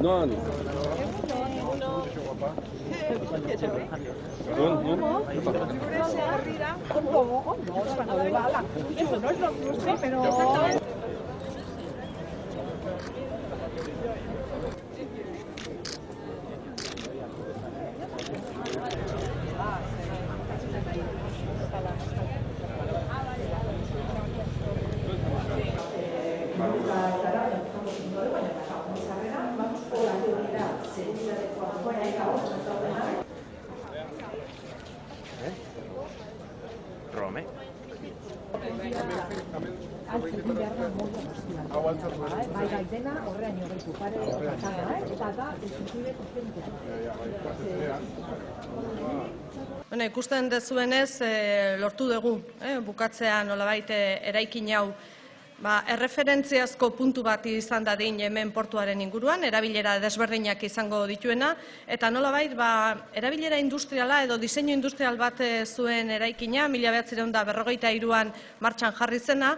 Non. Rome. Bueno, ikusten dezuenez, lortu dugu, bukatzea nolabait eraikin hau erreferentziazko puntu bat izan dadin hemen portuaren inguruan, erabilera desberdinak izango dituena, eta nolabait erabilera industriala edo diseinu industrial bat zuen eraikina, 1953an martxan jarri zena,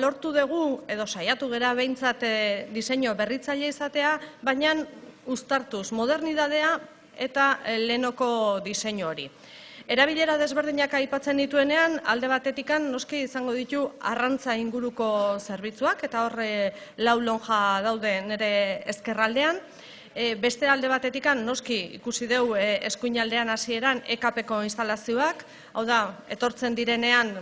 lortu dugu edo saiatu gera behintzat diseinu berritzaile izatea, baina uztartuz modernidadea eta lehenoko diseinu hori. Erabilera desberdinak aipatzen dituenean, alde batetikan noski izango ditu arrantza inguruko zerbitzuak, eta horre 4 lonja daude nire ezkerraldean. Beste alde batetikan noski ikusi dugu eskuinaldean hasieran EKP-ko instalazioak, hau da, etortzen direnean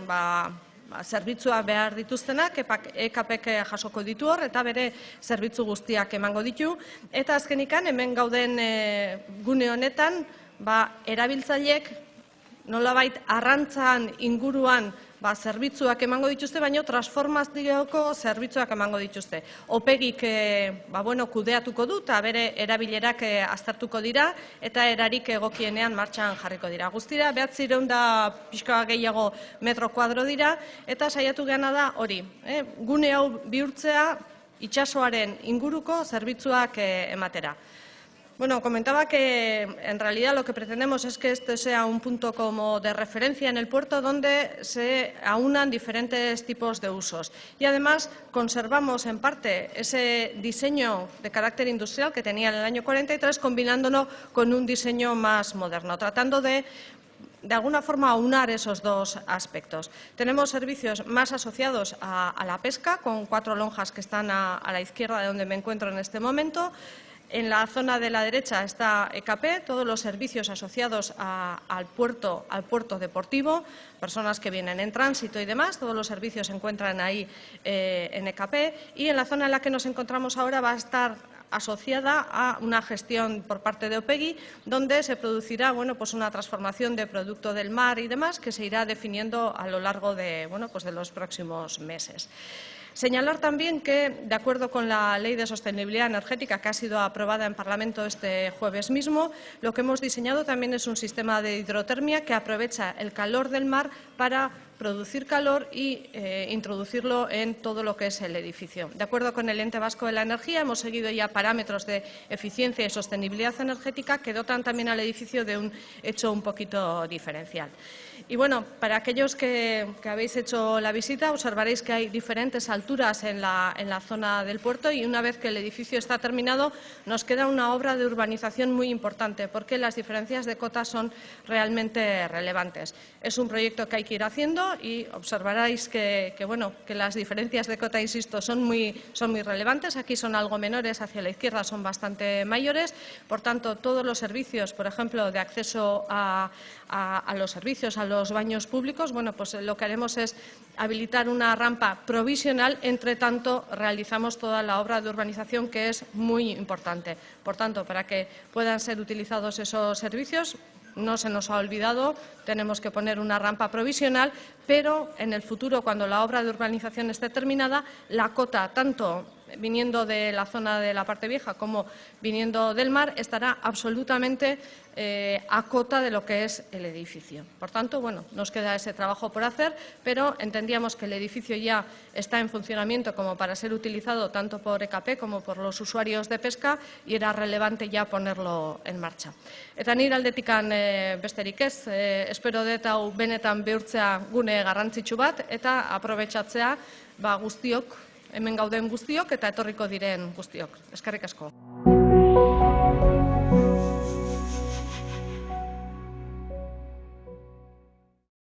zerbitzuak behar dituztenak, EKP-k jasoko ditu hor, eta bere zerbitzu guztiak emango ditu. Eta azkenikan, hemen gauden gune honetan, erabiltzaileek nolabait arrantzan inguruan zerbitzuak emango dituzte, baina transformazioko zerbitzuak emango dituzte. Opegik kudeatuko du eta bere erabilerak aztertuko dira eta erarik egokienean martxan jarriko dira. Guztira, 900 pixka gehiago metro kuadro dira eta saiatu geana da hori. Gune hau bihurtzea itsasoaren inguruko zerbitzuak ematera. Bueno, comentaba que en realidad lo que pretendemos es que este sea un punto como de referencia en el puerto donde se aunan diferentes tipos de usos. Y además conservamos en parte ese diseño de carácter industrial que tenía en el año 43, combinándolo con un diseño más moderno, tratando de alguna forma aunar esos dos aspectos. Tenemos servicios más asociados a la pesca, con 4 lonjas que están a la izquierda de donde me encuentro en este momento. En la zona de la derecha está EKP, todos los servicios asociados al puerto deportivo, personas que vienen en tránsito y demás, todos los servicios se encuentran ahí en EKP. Y en la zona en la que nos encontramos ahora va a estar asociada a una gestión por parte de Opegui, donde se producirá una transformación de producto del mar y demás que se irá definiendo a lo largo de los próximos meses. Señalar también que, de acuerdo con la Ley de Sostenibilidad Energética que ha sido aprobada en Parlamento este jueves mismo, lo que hemos diseñado también es un sistema de hidrotermia que aprovecha el calor del mar para producir calor y introducirlo en todo lo que es el edificio. De acuerdo con el Ente Vasco de la Energía, hemos seguido ya parámetros de eficiencia y sostenibilidad energética que dotan también al edificio de un hecho un poquito diferencial. Y bueno, para aquellos que habéis hecho la visita, observaréis que hay diferentes alturas en la zona del puerto y una vez que el edificio está terminado nos queda una obra de urbanización muy importante porque las diferencias de cota son realmente relevantes. Es un proyecto que hay que ir haciendo y observaréis que las diferencias de cota, insisto, son muy relevantes. Aquí son algo menores, hacia la izquierda son bastante mayores. Por tanto, todos los servicios, por ejemplo, de acceso a los servicios, a los baños públicos, lo que haremos es habilitar una rampa provisional, entre tanto realizamos toda la obra de urbanización que es muy importante. Por tanto, para que puedan ser utilizados esos servicios, no se nos ha olvidado, tenemos que poner una rampa provisional, pero en el futuro, cuando la obra de urbanización esté terminada, la cota, tanto viniendo de la zona de la parte vieja como viniendo del mar, estará absolutamente a cota de lo que es el edificio. Por tanto, nos queda ese trabajo por hacer, pero entendíamos que el edificio ya está en funcionamiento como para ser utilizado tanto por EKP como por los usuarios de pesca y era relevante ya ponerlo en marcha. Eta nire aldetikan besterik ez, espero dut hau benetan bihurtzea gune garrantzitsu bat eta aprobetxatzea guztiok, hemen gauden guztiok eta etorriko diren guztiok. Eskerrik asko.